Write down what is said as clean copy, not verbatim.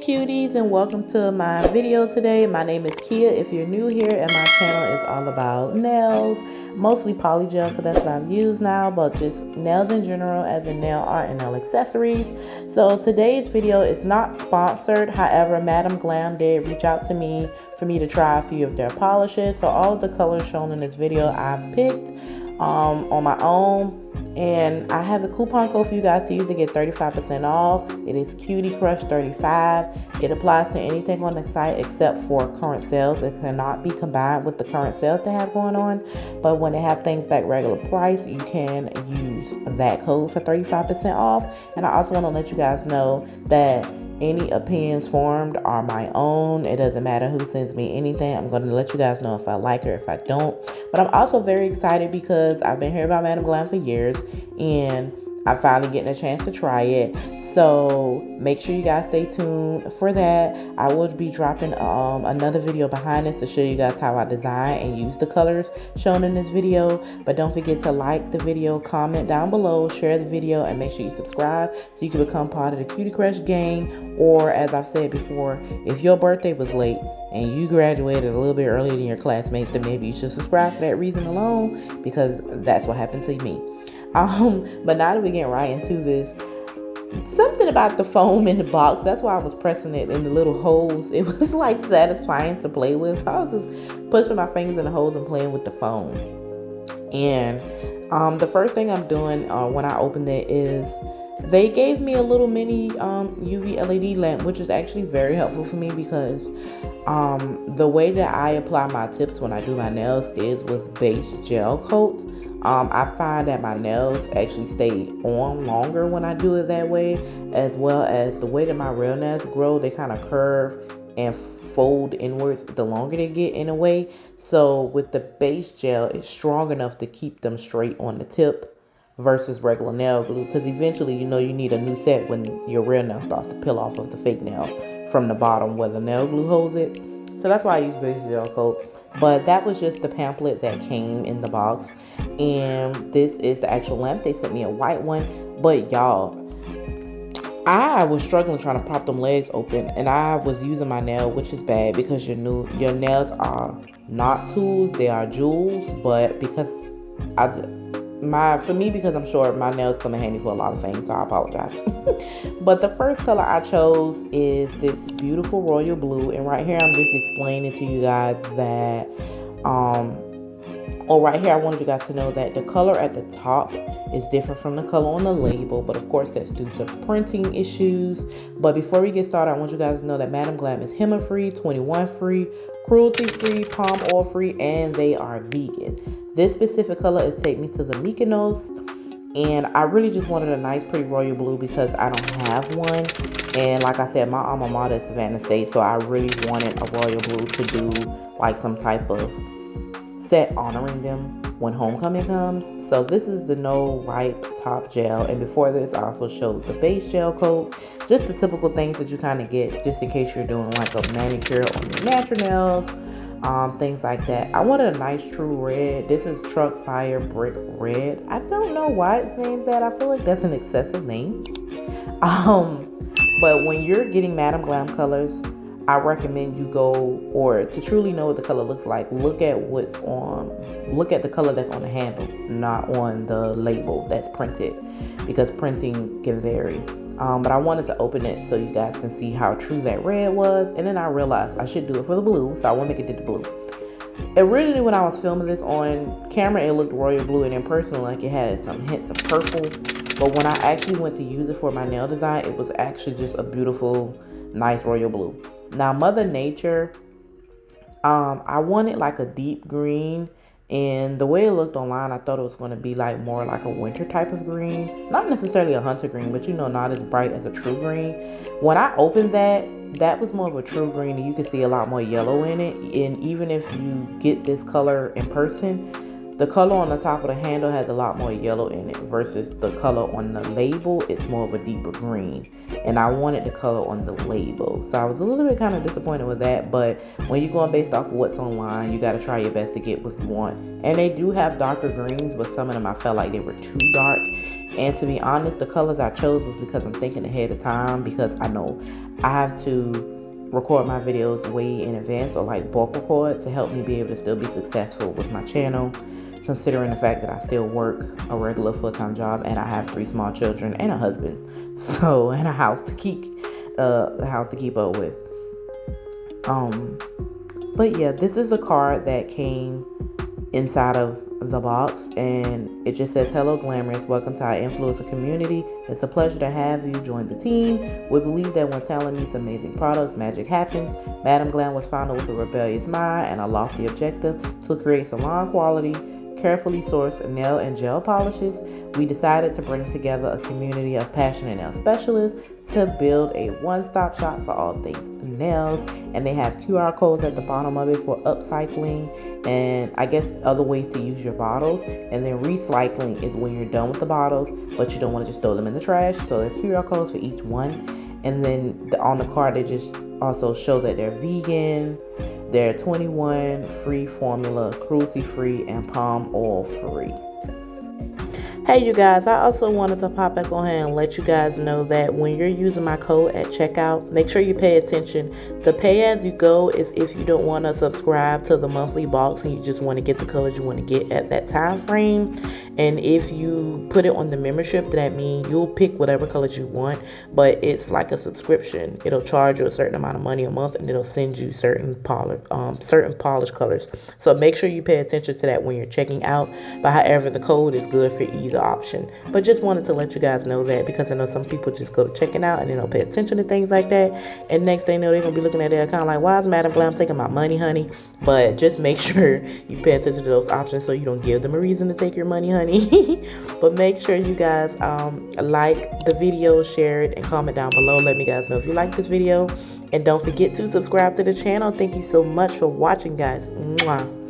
Cuties, and welcome to my video today. My name is Kia if you're new here, and my channel is all about nails, mostly polygel because that's what I've used now, but just nails in general as in nail art and nail accessories. So today's video is not sponsored. However, Madam Glam did reach out to me for me to try a few of their polishes. So all of the colors shown in this video I've picked on my own, and I have a coupon code for you guys to use to get 35% off. It is Cutie Crush 35. It applies to anything on the site except for current sales. It cannot be combined with the current sales they have going on, but when they have things back regular price, you can use that code for 35% off. And I also want to let you guys know that any opinions formed are my own. It doesn't matter who sends me anything. I'm going to let you guys know if I like it or if I don't. But I'm also very excited because I've been hearing about Madam Glam for years, and I'm finally getting a chance to try it. So make sure you guys stay tuned for that. I will be dropping another video behind this to show you guys how I design and use the colors shown in this video. But don't forget to like the video, comment down below, share the video, and make sure you subscribe so you can become part of the Cutie Crush gang. Or as I've said before, if your birthday was late and you graduated a little bit earlier than your classmates, then maybe you should subscribe for that reason alone, because that's what happened to me. But now that we get right into this, something about the foam in the box, that's why I was pressing it in the little holes. It was like satisfying to play with. I was just pushing my fingers in the holes and playing with the foam. And the first thing I'm doing when I opened it is they gave me a little mini UV LED lamp, which is actually very helpful for me because the way that I apply my tips when I do my nails is with base gel coat. I find that my nails actually stay on longer when I do it that way, as well as the way that my real nails grow, they kind of curve and fold inwards the longer they get in a way. So with the base gel, it's strong enough to keep them straight on the tip versus regular nail glue, because eventually you need a new set when your real nail starts to peel off of the fake nail from the bottom where the nail glue holds it. So that's why I use base gel coat. But that was just the pamphlet that came in the box, and this is the actual lamp. They sent me a white one, but y'all, I was struggling trying to pop them legs open, and I was using my nail, which is bad because your nails are not tools, they are jewels. But because because I'm short, my nails come in handy for a lot of things, so I apologize. But the first color I chose is this beautiful royal blue, and right here I'm just explaining to you guys that right here I wanted you guys to know that the color at the top is different from the color on the label, but of course that's due to printing issues. But before we get started, I want you guys to know that Madam Glam is HEMA free, 21 free, cruelty free, palm oil free, and they are vegan. This specific color is Take Me to the Mykonos, and I really just wanted a nice pretty royal blue because I don't have one. And like I said, my alma mater is Savannah State, so I really wanted a royal blue to do like some type of set honoring them when homecoming comes. So this is the no wipe top gel, and before this I also showed the base gel coat, just the typical things that you kind of get just in case you're doing like a manicure on your natural nails, things like that. I wanted a nice true red. This is Truck Fire Brick Red. I don't know why it's named that. I feel like that's an excessive name. But when you're getting Madam Glam colors, I recommend you go, or to truly know what the color looks like, look at the color that's on the handle, not on the label that's printed, because printing can vary. But I wanted to open it so you guys can see how true that red was, and then I realized I should do it for the blue, so I went back and did the blue. Originally, when I was filming this on camera, it looked royal blue, and in person, like it had some hints of purple. But when I actually went to use it for my nail design, it was actually just a beautiful, nice royal blue. Now, Mother Nature, I wanted like a deep green, and the way it looked online, I thought it was going to be like more like a winter type of green. Not necessarily a hunter green, but not as bright as a true green. When I opened that was more of a true green, and you can see a lot more yellow in it. And even if you get this color in person, The color on the top of the handle has a lot more yellow in it versus the color on the label. It's more of a deeper green, and I wanted the color on the label, so I was a little bit kind of disappointed with that. But when you're going based off of what's online, you got to try your best to get what you want. And they do have darker greens, but some of them I felt like they were too dark. And to be honest, the colors I chose was because I'm thinking ahead of time, because I know I have to record my videos way in advance, or like bulk record, to help me be able to still be successful with my channel, considering the fact that I still work a regular full-time job and I have 3 small children and a husband, so, and a house to keep up with. But yeah, this is a card that came inside of the box, and it just says, "Hello Glamorous, welcome to our influencer community. It's a pleasure to have you join the team. We believe that when talent meets amazing products, magic happens. Madam Glam was founded with a rebellious mind and a lofty objective to create salon quality, carefully sourced nail and gel polishes. We decided to bring together a community of passionate nail specialists to build a one-stop shop for all things nails." And they have QR codes at the bottom of it for upcycling and I guess other ways to use your bottles. And then recycling is when you're done with the bottles, but you don't want to just throw them in the trash. So there's QR codes for each one. And then on the card, they just also show that they're vegan, they're 21 free formula, cruelty free, and palm oil free. Hey you guys, I also wanted to pop back on here and let you guys know that when you're using my code at checkout, make sure you pay attention. The pay as you go is if you don't want to subscribe to the monthly box and you just want to get the colors you want to get at that time frame. And if you put it on the membership, that means you'll pick whatever colors you want, but it's like a subscription. It'll charge you a certain amount of money a month, and it'll send you certain polished colors. So make sure you pay attention to that when you're checking out. But however, the code is good for either option. But just wanted to let you guys know that, because I know some people just go to checking out and they don't pay attention to things like that. And next thing you know, they're gonna be looking at their account like, "Why is Madam Glam taking my money, honey?" But just make sure you pay attention to those options so you don't give them a reason to take your money, honey. But make sure you guys like the video, share it, and comment down below. Let me guys know if you like this video. And don't forget to subscribe to the channel. Thank you so much for watching, guys. Mwah.